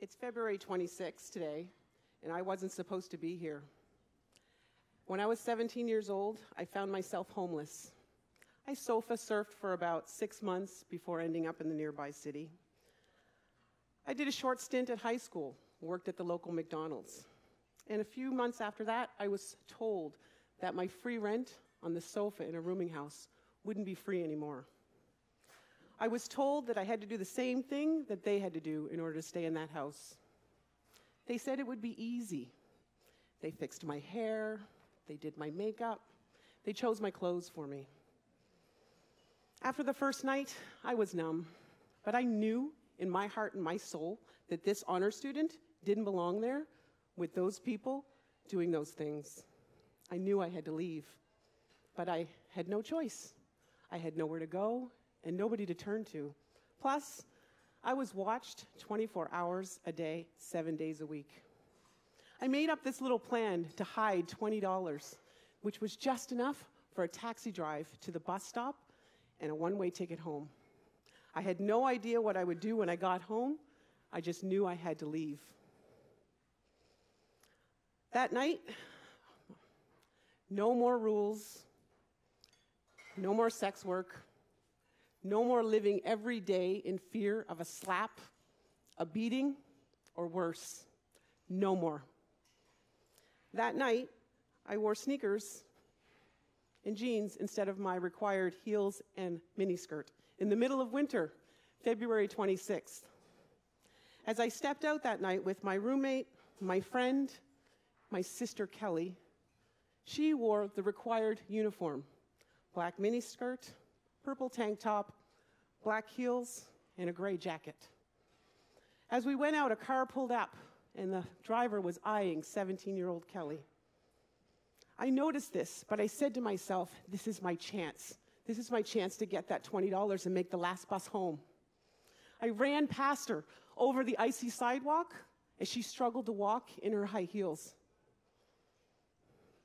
It's February 26th today, and I wasn't supposed to be here. When I was 17 years old, I found myself homeless. I sofa surfed for about 6 months before ending up in the nearby city. I did a short stint at high school, worked at the local McDonald's. And a few months after that, I was told that my free rent on the sofa in a rooming house wouldn't be free anymore. I was told that I had to do the same thing that they had to do in order to stay in that house. They said it would be easy. They fixed my hair, they did my makeup, they chose my clothes for me. After the first night, I was numb, but I knew in my heart and my soul that this honor student didn't belong there with those people doing those things. I knew I had to leave, but I had no choice. I had nowhere to go and nobody to turn to. Plus, I was watched 24 hours a day, 7 days a week. I made up this little plan to hide $20, which was just enough for a taxi drive to the bus stop and a one-way ticket home. I had no idea what I would do when I got home. I just knew I had to leave. That night, no more rules, no more sex work, no more living every day in fear of a slap, a beating, or worse. No more. That night, I wore sneakers and jeans instead of my required heels and miniskirt in the middle of winter, February 26th. As I stepped out that night with my roommate, my friend, my sister Kelly, she wore the required uniform, black miniskirt, purple tank top, black heels, and a gray jacket. As we went out, a car pulled up, and the driver was eyeing 17-year-old Kelly. I noticed this, but I said to myself, this is my chance. This is my chance to get that $20 and make the last bus home. I ran past her over the icy sidewalk as she struggled to walk in her high heels.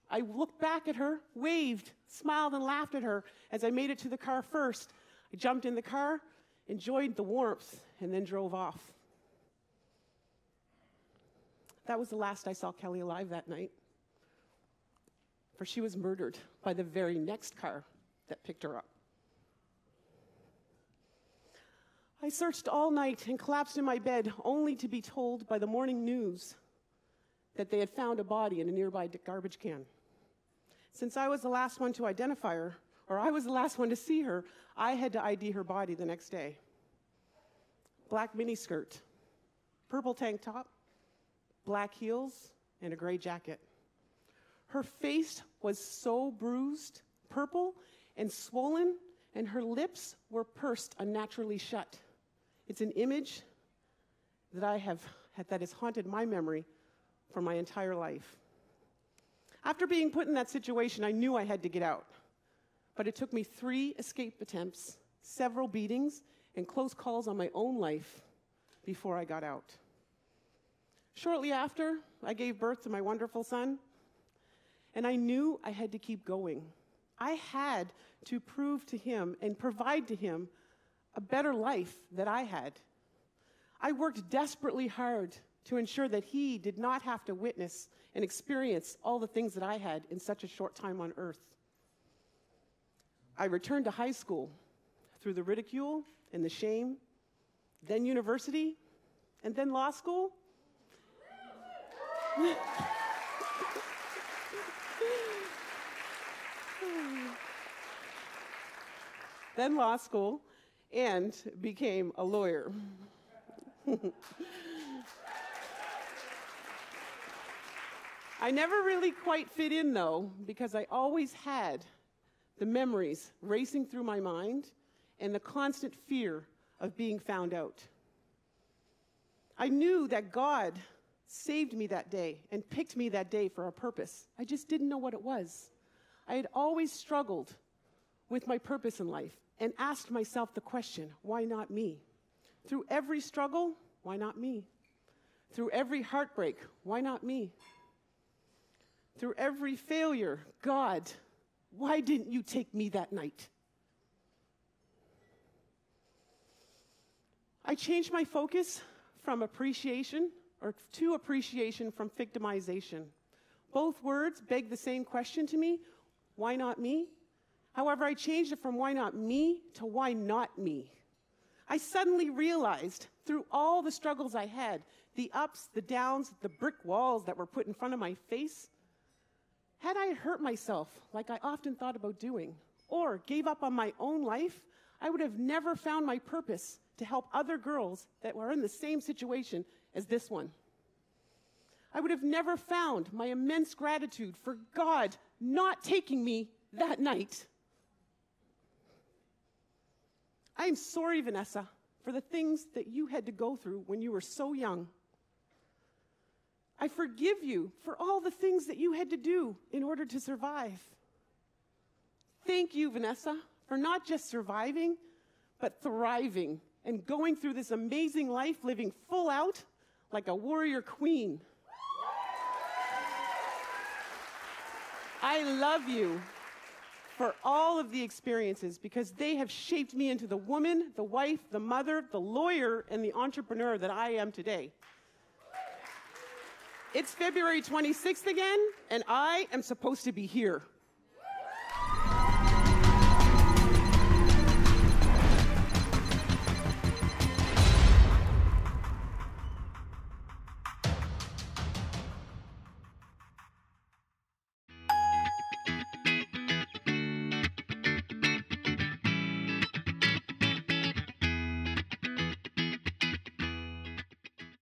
I looked back at her, waved, smiled, and laughed at her as I made it to the car first. I jumped in the car, enjoyed the warmth, and then drove off. That was the last I saw Kelly alive that night, for she was murdered by the very next car that picked her up. I searched all night and collapsed in my bed, only to be told by the morning news that they had found a body in a nearby garbage can. Since I was the last one to identify her, or I was the last one to see her, I had to ID her body the next day. Black miniskirt, purple tank top, black heels, and a gray jacket. Her face was so bruised, purple, and swollen, and her lips were pursed unnaturally shut. It's an image that that has haunted my memory for my entire life. After being put in that situation, I knew I had to get out. But it took me 3 escape attempts, several beatings, and close calls on my own life before I got out. Shortly after, I gave birth to my wonderful son, and I knew I had to keep going. I had to prove to him and provide to him a better life that I had. I worked desperately hard to ensure that he did not have to witness and experience all the things that I had in such a short time on earth. I returned to high school through the ridicule and the shame, then university, and then law school. Then law school, and became a lawyer. I never really quite fit in, though, because I always had the memories racing through my mind and the constant fear of being found out. I knew that God saved me that day and picked me that day for a purpose. I just didn't know what it was. I had always struggled with my purpose in life and asked myself the question, why not me? Through every struggle, why not me? Through every heartbreak, why not me? Through every failure, God, why didn't you take me that night? I changed my focus from appreciation, or to appreciation from victimization. Both words beg the same question to me, why not me? However, I changed it from why not me to why not me. I suddenly realized through all the struggles I had, the ups, the downs, the brick walls that were put in front of my face, had I hurt myself like I often thought about doing, or gave up on my own life, I would have never found my purpose to help other girls that were in the same situation as this one. I would have never found my immense gratitude for God not taking me that night. I am sorry, Vanessa, for the things that you had to go through when you were so young. I forgive you for all the things that you had to do in order to survive. Thank you, Vanessa, for not just surviving, but thriving and going through this amazing life, living full out like a warrior queen. I love you for all of the experiences because they have shaped me into the woman, the wife, the mother, the lawyer, and the entrepreneur that I am today. It's February 26th again, and I am supposed to be here.